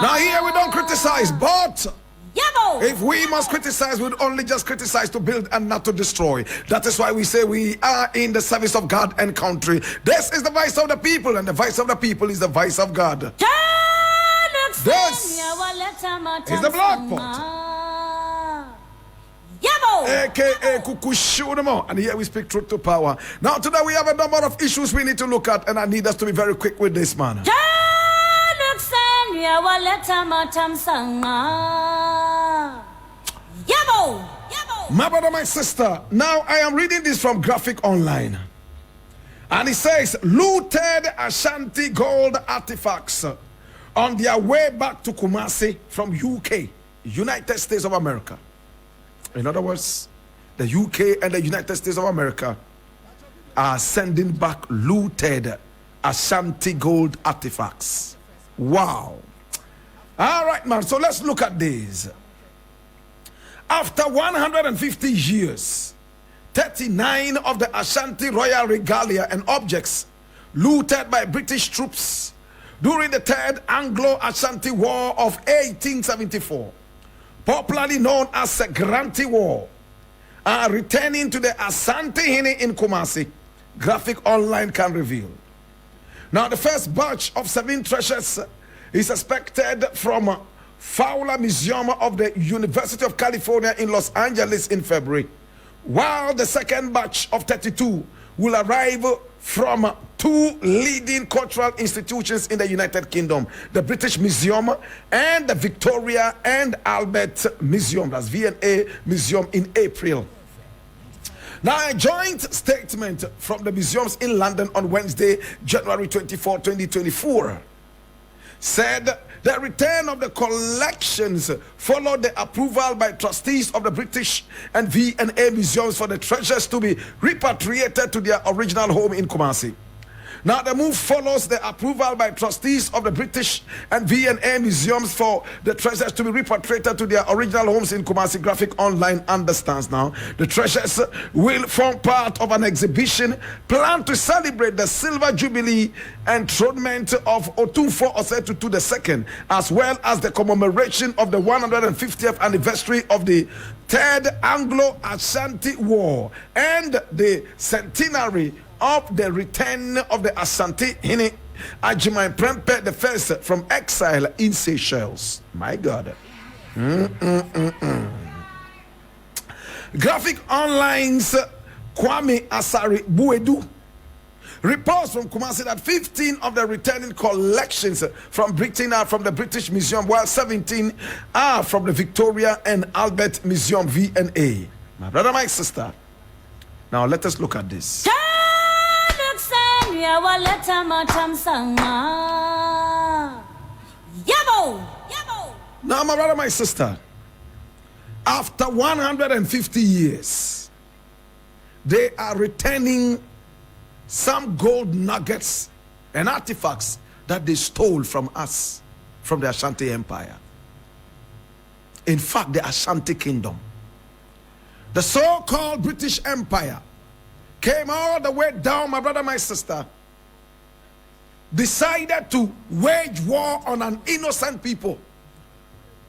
Now here we don't criticize, but if we must criticize, we'd only just criticize to build and not to destroy. That is why we say we are in the service of God and country. This is the voice of the people, and the voice of the people is the voice of God. This is the Black Pot, aka Kukushunamo, and here we speak truth to power. Now today we have a number of issues we need to look at, and I need us to be very quick with this, man. My brother, my sister, now I am reading this from Graphic Online, and it says looted Ashanti gold artifacts on their way back to Kumasi from UK, United States of America. In other words, the UK and the United States of America are sending back looted Ashanti gold artifacts. Wow. All right, man, so let's look at these. After 150 years, 39 of the Ashanti royal regalia and objects looted by British troops during the Third Anglo-Ashanti War of 1874, popularly known as the Granty War, are returning to the Asante Hini in Kumasi, Graphic Online can reveal. Now, the first batch of 7 treasures is expected from Fowler Museum of the University of California in Los Angeles in February, while the second batch of 32 will arrive from 2 leading cultural institutions in the United Kingdom, the British Museum and the Victoria and Albert Museum, that's V&A Museum, in April. Now, a joint statement from the museums in London on Wednesday, January 24, 2024, said the return of the collections followed the approval by trustees of the British and V&A museums for the treasures to be repatriated to their original home in Kumasi. Now, the move follows the approval by trustees of the British and V&A museums for the treasures to be repatriated to their original homes in Kumasi. Graphic Online understands now the treasures will form part of an exhibition planned to celebrate the Silver Jubilee enthronement of Otunfo Osetutu II, as well as the commemoration of the 150th anniversary of the Third Anglo-Ashanti War and the centenary of the return of the Asante Hini Ajimai Prempe the first from exile in Seychelles. My God. Graphic Online's Kwame Asari Buedu reports from Kumasi that 15 of the returning collections from Britain are from the British Museum, while 17 are from the Victoria and Albert Museum, V&A. My brother, my sister, now let us look at this. Now, my brother, my sister, after 150 years, they are returning some gold nuggets and artifacts that they stole from us, from the Ashanti Empire. In fact, the Ashanti Kingdom, the so-called British Empire, came all the way down, my brother, my sister, decided to wage war on an innocent people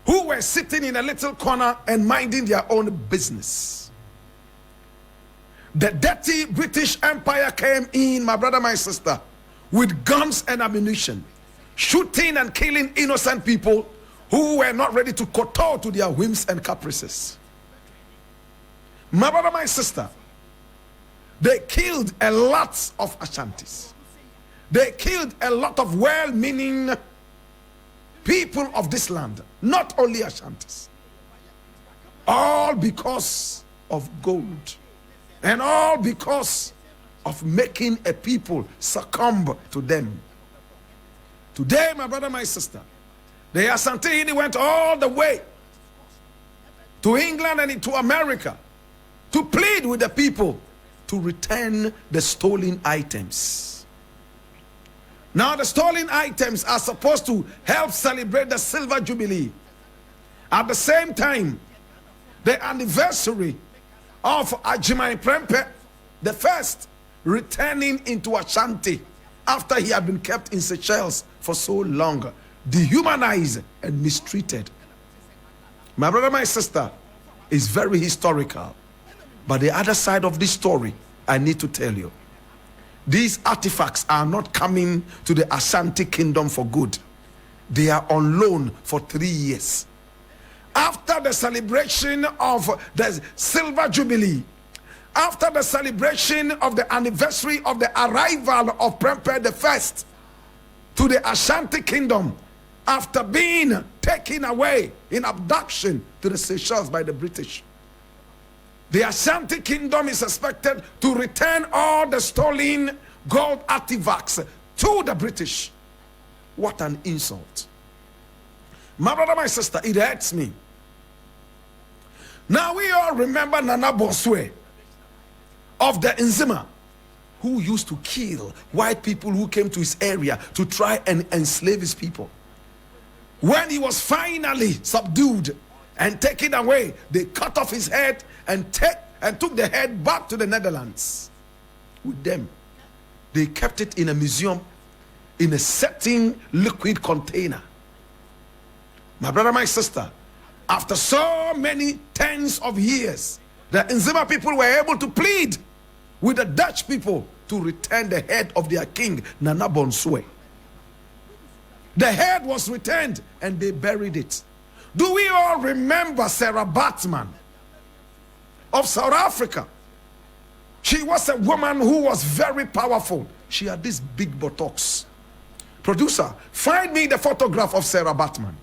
who were sitting in a little corner and minding their own business. The dirty British Empire came in, my brother, my sister, with guns and ammunition, shooting and killing innocent people who were not ready to kowtow to their whims and caprices. My brother, my sister, they killed a lot of Ashantis. They killed a lot of well-meaning people of this land, not only Ashantis. All because of gold. And all because of making a people succumb to them. Today, my brother, my sister, the Asante went all the way to England and into America to plead with the people to return the stolen items. Now, the stolen items are supposed to help celebrate the Silver Jubilee. At the same time, the anniversary of Ajimai Prempe the first returning into Ashanti after he had been kept in Seychelles for so long, dehumanized and mistreated. My brother, my sister, is very historical. But the other side of this story, I need to tell you, these artifacts are not coming to the Ashanti kingdom for good. They are on loan for 3 years. After the celebration of the Silver Jubilee, after the celebration of the anniversary of the arrival of Prempeh I to the Ashanti kingdom, after being taken away in abduction to the Seychelles by the British, the Ashanti kingdom is expected to return all the stolen gold artifacts to the British. What an insult. My brother, my sister, it hurts me. Now we all remember Nana Boswe of the Nzima, who used to kill white people who came to his area to try and enslave his people. When he was finally subdued and taken away, they cut off his head and took the head back to the Netherlands with them. They kept it in a museum in a certain liquid container. My brother, my sister, after so many tens of years, the Nzima people were able to plead with the Dutch people to return the head of their king, Nana Boswe. The head was returned and they buried it. Do we all remember Sara Baartman of South Africa? She was a woman who was very powerful. She had this big buttocks. Producer, find me the photograph of Sara Baartman.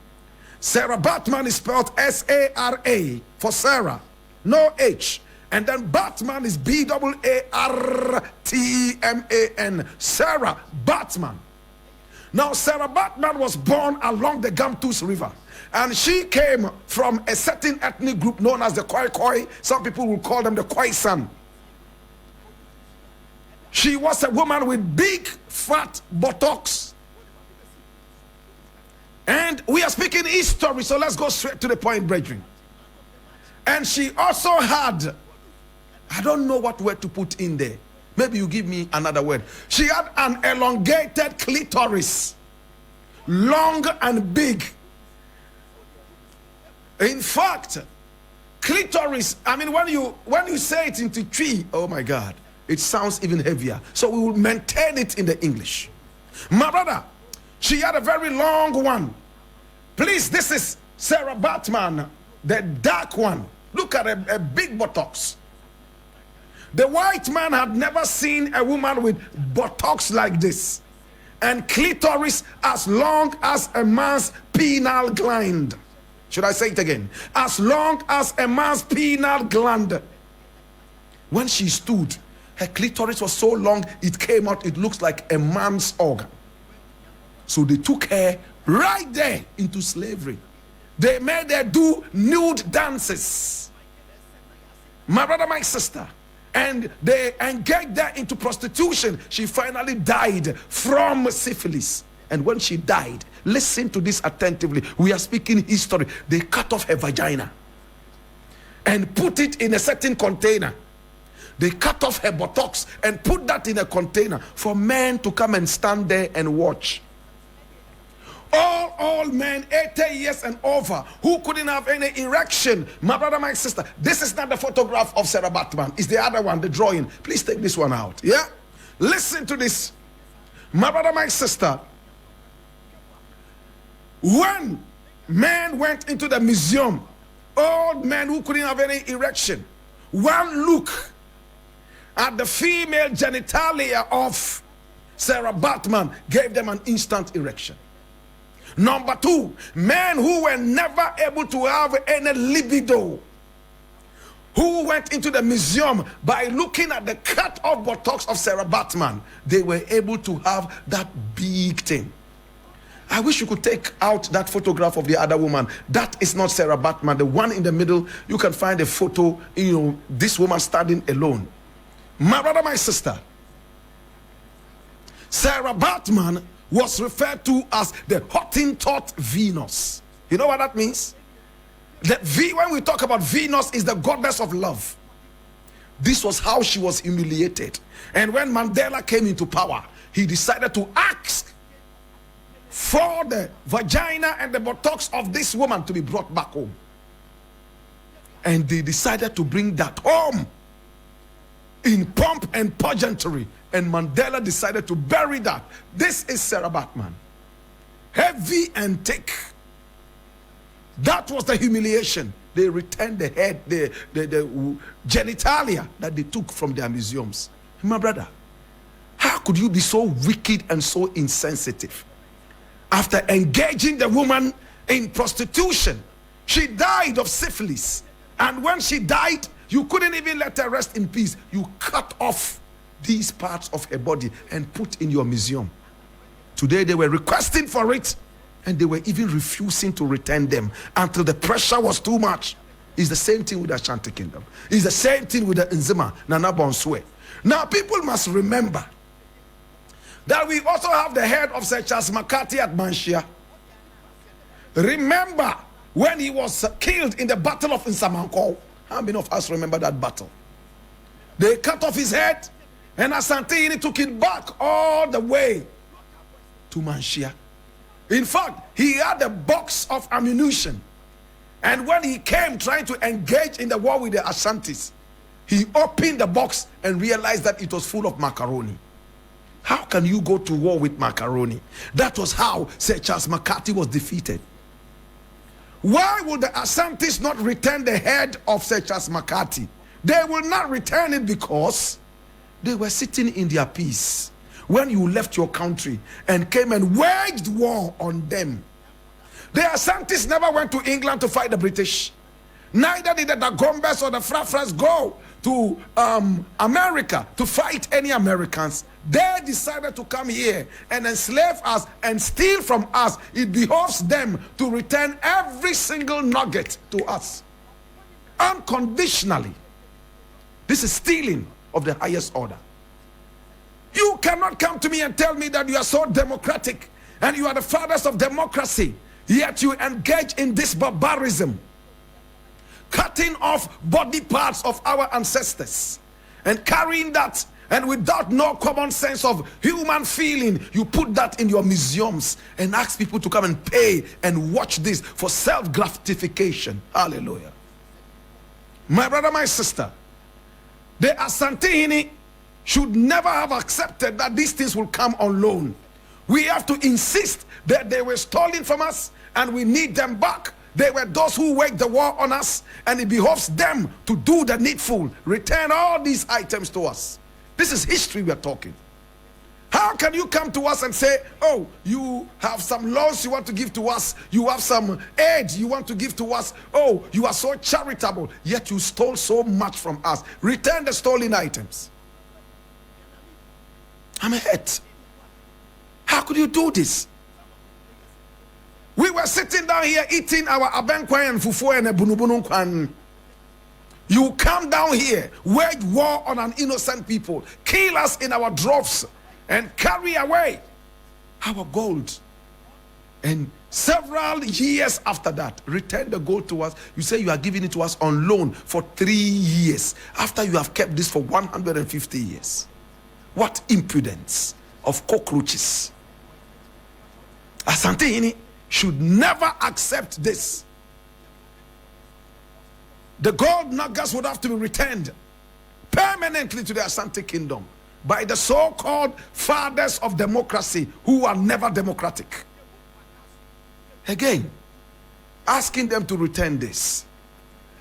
Sara Baartman is spelled S-A-R-A for Sarah, no H. And then Baartman is B-A-R-T-M-A-N. Sara Baartman. Now, Sara Baartman was born along the Gamtus River. And she came from a certain ethnic group known as the Khoi. Some people will call them the Khoisan. She was a woman with big, fat buttocks. And we are speaking history, so let's go straight to the point, brethren. And she also had, I don't know what word to put in there. Maybe you give me another word. She had an elongated clitoris, long and big. In fact, clitoris, I mean, when you say it into tree, oh my God, it sounds even heavier. So we will maintain it in the English. My brother, she had a very long one. Please, this is Sara Baartman, the dark one. Look at a big buttocks. The white man had never seen a woman with buttocks like this, and clitoris as long as a man's penile gland. Should I say it again? As long as a man's penile gland. When she stood, her clitoris was so long, it came out, it looks like a man's organ. So they took her right there into slavery. They made her do nude dances. My brother, my sister. And they engaged her into prostitution. She finally died from syphilis. And when she died, listen to this attentively. We are speaking history. They cut off her vagina and put it in a certain container. They cut off her buttocks and put that in a container for men to come and stand there and watch. All men 80 years and over who couldn't have any erection. My brother, my sister, this is not the photograph of Sara Baartman. It's the other one, the drawing. Please take this one out. Yeah? Listen to this. My brother, my sister, when men went into the museum, old men who couldn't have any erection, one look at the female genitalia of Sara Baartman gave them an instant erection. Number two, men who were never able to have any libido, who went into the museum by looking at the cut-off buttocks of Sara Baartman, they were able to have that big thing. I wish you could take out that photograph of the other woman. That is not Sara Baartman. The one in the middle, you can find a photo, this woman standing alone. My brother, my sister, Sara Baartman was referred to as the Hottentot Venus. You know what that means? When we talk about Venus, is the goddess of love. This was how she was humiliated. And when Mandela came into power, he decided to ask for the vagina and the buttocks of this woman to be brought back home. And they decided to bring that home in pomp and pageantry. And Mandela decided to bury that. This is Sara Baartman. Heavy and thick. That was the humiliation. They returned the head, the genitalia that they took from their museums. My brother, how could you be so wicked and so insensitive? After engaging the woman in prostitution, she died of syphilis. And when she died, you couldn't even let her rest in peace. You cut off these parts of her body and put in your museum. Today they were requesting for it, and they were even refusing to return them until the pressure was too much. It's the same thing with the Ashanti Kingdom. It's the same thing with the Nzima, Nana Bonswe. Now people must remember that we also have the head of Sir Charles McCarthy at Manshia. Remember when he was killed in the Battle of Nsamanko? How many of us remember that battle? They cut off his head, and Asante took it back all the way to Manshia. In fact, he had a box of ammunition, and when he came trying to engage in the war with the Ashantis, he opened the box and realized that it was full of macaroni. How can you go to war with macaroni? That was how Sir Charles McCarthy was defeated. Why would the Ashantis not return the head of Sir Charles McCarthy? They will not return it because they were sitting in their peace when you left your country and came and waged war on them. The Ashantis never went to England to fight the British. Neither did the Dagombes or the Frafras go to America to fight any Americans. They decided to come here and enslave us and steal from us. It behoves them to return every single nugget to us unconditionally. This is stealing of the highest order. You cannot come to me and tell me that you are so democratic and you are the fathers of democracy, yet you engage in this barbarism, cutting off body parts of our ancestors and carrying that, and without no common sense of human feeling, you put that in your museums and ask people to come and pay and watch this for self-gratification. Hallelujah. My brother, my sister, the Asantehene should never have accepted that these things will come on loan. We have to insist that they were stolen from us and we need them back. They were those who waged the war on us, and it behoves them to do the needful. Return all these items to us. This is history we are talking. How can you come to us and say, oh, you have some laws you want to give to us, you have some aid you want to give to us, oh, you are so charitable, yet you stole so much from us. Return the stolen items. I'm hurt. How could you do this? We were sitting down here eating our abenkwan and fufu and bunubunu kwan. You come down here, wage war on an innocent people, kill us in our droves, and carry away our gold. And several years after that, return the gold to us. You say you are giving it to us on loan for 3 years, after you have kept this for 150 years. What impudence of cockroaches. Asantehene should never accept this. The gold nuggets would have to be returned permanently to the Asante Kingdom by the so-called fathers of democracy who are never democratic. Again, asking them to return this.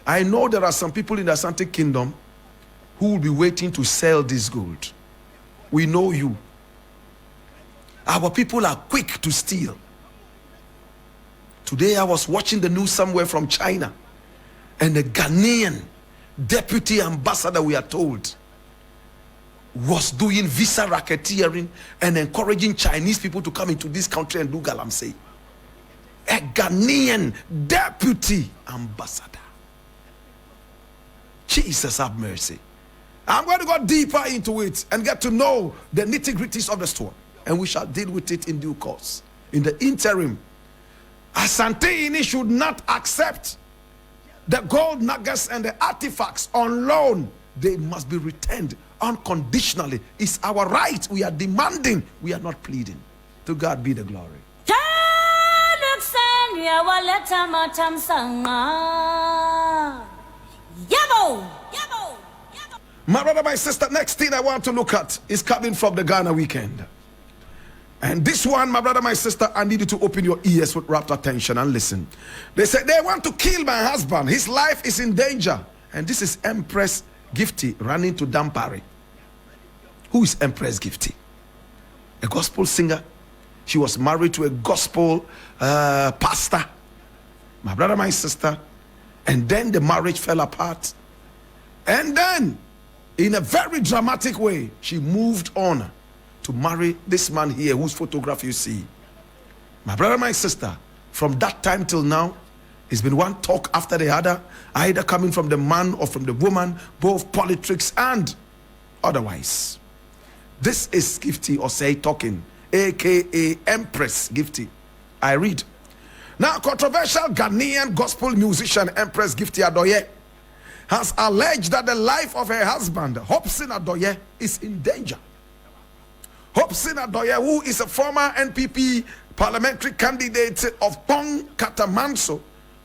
I know there are some people in the Asante Kingdom who will be waiting to sell this gold. We know you. Our people are quick to steal. Today I was watching the news somewhere from China, and the Ghanaian deputy ambassador, we are told, was doing visa racketeering and encouraging Chinese people to come into this country and do galamsey. A Ghanaian deputy ambassador. Jesus have mercy. I'm going to go deeper into it and get to know the nitty-gritties of the story, and we shall deal with it in due course. In the interim, Asantehene should not accept the gold nuggets and the artifacts on loan. They must be returned unconditionally. It's our right. We are demanding. We are not pleading. To God be the glory. My brother, my sister, next thing I want to look at is coming from the Ghana weekend. And this one, my brother, my sister, I need you to open your ears with rapt attention and listen. They said they want to kill my husband. His life is in danger. And this is Empress Gifty running to Dampari. Who is Empress Gifty? A gospel singer. She was married to a gospel pastor. My brother, my sister. And then the marriage fell apart. And then, in a very dramatic way, she moved on to marry this man here whose photograph you see. My brother, my sister, from that time till now, it's been one talk after the other, either coming from the man or from the woman, both politics and otherwise. This is Gifty or say talking, aka Empress Gifty. I read. Now, controversial Ghanaian gospel musician Empress Gifty Adorye has alleged that the life of her husband, Hobson Adorye, is in danger. Hobson Adorye, who is a former NPP parliamentary candidate of Pong Katamanso,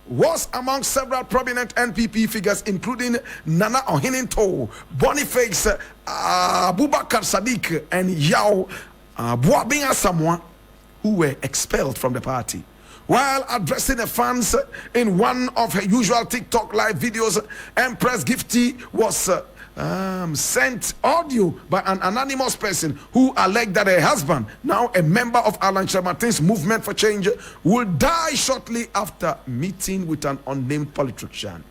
was among several prominent NPP figures, including Nana Ohininto, Boniface Abubakar Sadiq, and Yao Boabinga Samoa, who were expelled from the party. While addressing the fans in one of her usual TikTok live videos, Empress Gifty was sent audio by an anonymous person who alleged that her husband, now a member of Alan Martin's Movement for Change, will die shortly after meeting with an unnamed politician.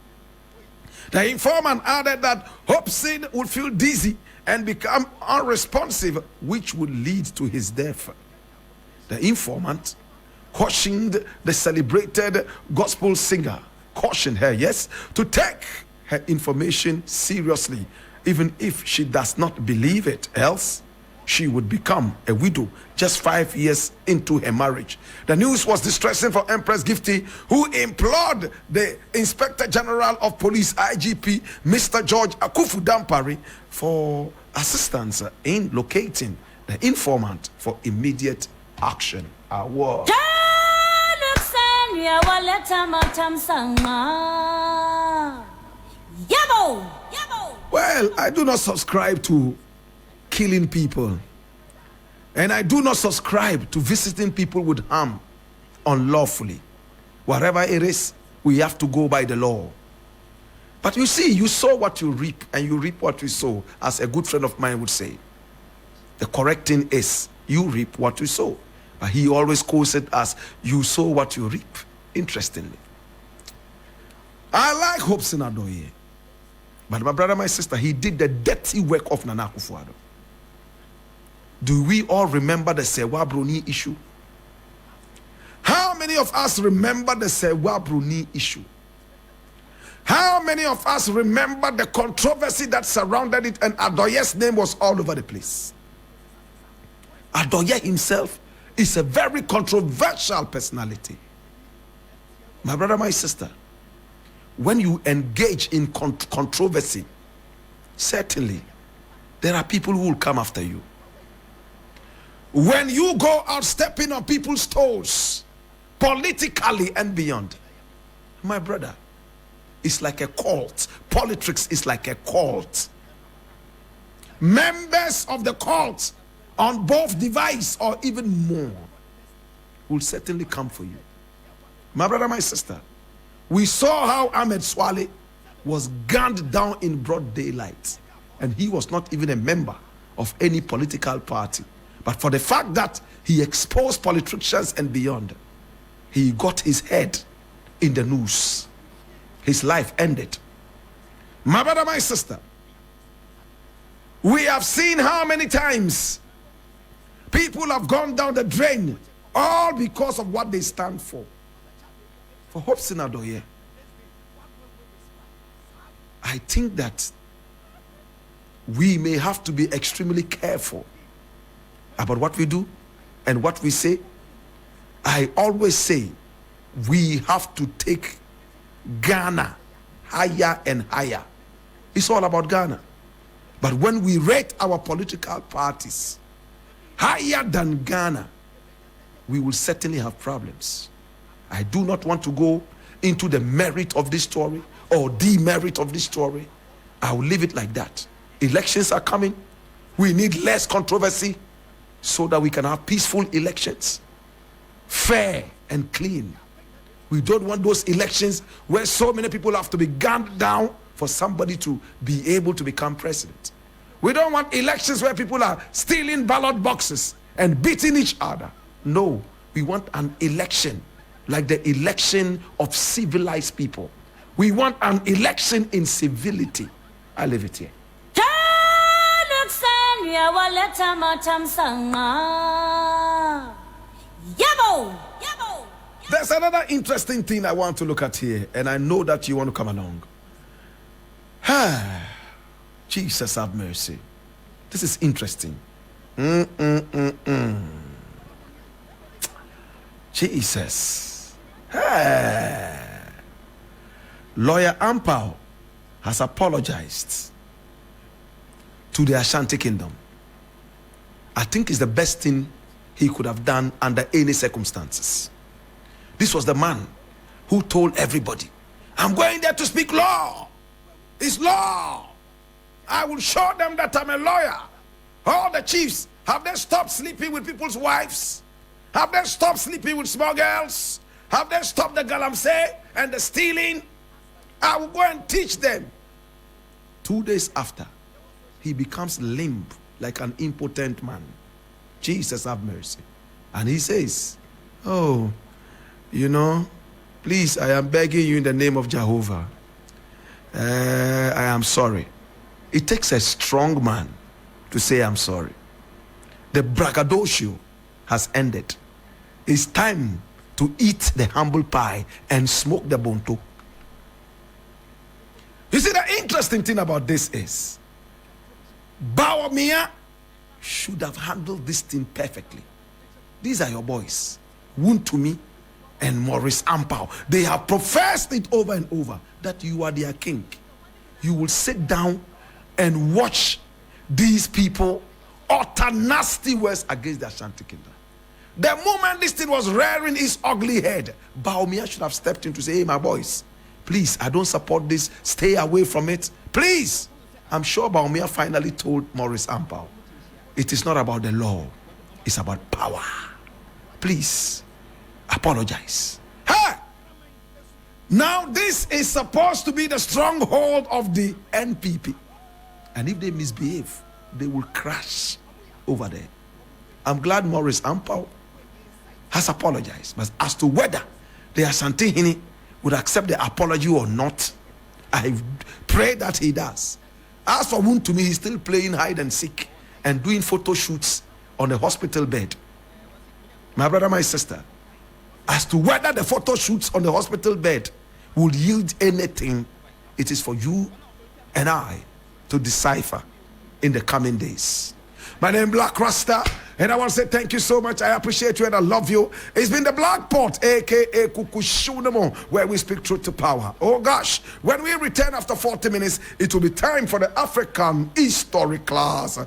The informant added that Hobson would feel dizzy and become unresponsive, which would lead to his death. The informant cautioned the celebrated gospel singer, cautioned her, yes, to take her information seriously, even if she does not believe it, else she would become a widow just 5 years into her marriage. The news was distressing for Empress Gifty, who implored the Inspector General of Police, IGP, Mr. George Akufu Dampari, for assistance in locating the informant for immediate action. Well, I do not subscribe to killing people, and I do not subscribe to visiting people with harm unlawfully. Whatever it is, we have to go by the law. But you see, you sow what you reap, and you reap what you sow, as a good friend of mine would say. The correct thing is, you reap what you sow. But he always calls it as, you sow what you reap. Interestingly, I like Hobson Adorye, but my brother, my sister, he did the dirty work of Nana Akufo-Addo. Do we all remember the Sewa Bruni issue? How many of us remember the Sewa Bruni issue? How many of us remember the controversy that surrounded it, and Adorye's name was all over the place? Adorye himself is a very controversial personality. My brother, my sister, when you engage in controversy, certainly there are people who will come after you. When you go out stepping on people's toes, politically and beyond, my brother, it's like a cult. Politics is like a cult. Members of the cult, on both device or even more, will certainly come for you. My brother, my sister, we saw how Ahmed Swale was gunned down in broad daylight, and he was not even a member of any political party. But for the fact that he exposed politicians and beyond, he got his head in the noose. His life ended. My brother, my sister, we have seen how many times people have gone down the drain, all because of what they stand for. For Hobson Adorye, I think that we may have to be extremely careful about what we do and what we say. I always say we have to take Ghana higher and higher. It's all about Ghana. But when we rate our political parties higher than Ghana, we will certainly have problems. I do not want to go into the merit of this story or demerit of this story. I will leave it like that. Elections are coming. We need less controversy so that we can have peaceful elections, fair and clean. We don't want those elections where so many people have to be gunned down for somebody to be able to become president. We don't want elections where people are stealing ballot boxes and beating each other. No, we want an election like the election of civilized people. We want an election in civility. I leave it here. There's another interesting thing I want to look at here, and I know that you want to come along. Jesus have mercy. This is interesting. Jesus. Lawyer Ampao has apologized to the Ashanti Kingdom. I think it's the best thing he could have done under any circumstances. This was the man who told everybody, I'm going there to speak law. It's law. I will show them that I'm a lawyer. All the chiefs, have they stopped sleeping with people's wives? Have they stopped sleeping with small girls? Have they stopped the galamsey and the stealing? I will go and teach them. 2 days after, he becomes limp like an impotent man. Jesus have mercy. And he says, oh, you know, please, I am begging you in the name of Jehovah. I am sorry. It takes a strong man to say I'm sorry. The braggadocio has ended. It's time to eat the humble pie and smoke the bonto. You see, the interesting thing about this is Baomia should have handled this thing perfectly. These are your boys, Wuntumi and Maurice Ampao. They have professed it over and over that you are their king. You will sit down and watch these people utter nasty words against the Ashanti Kingdom. The moment this thing was rearing its ugly head, Baomia should have stepped in to say, hey, my boys, please, I don't support this. Stay away from it. Please. I'm sure Baomia finally told Maurice Ampao, it is not about the law. It's about power. Please, apologize. Hey! Now this is supposed to be the stronghold of the NPP. And if they misbehave, they will crash over there. I'm glad Maurice Ampao has apologized. But as to whether the Ashanti Hini would accept the apology or not, I pray that he does. As for Wuntumi, he's still playing hide and seek and doing photo shoots on a hospital bed. My brother, my sister, as to whether the photo shoots on the hospital bed will yield anything, it is for you and I to decipher in the coming days. My name is Black Rasta, and I want to say thank you so much. I appreciate you and I love you. It's been the Black Pot, aka Kukushunamo, where we speak truth to power. Oh gosh, when we return after 40 minutes, it will be time for the African history class.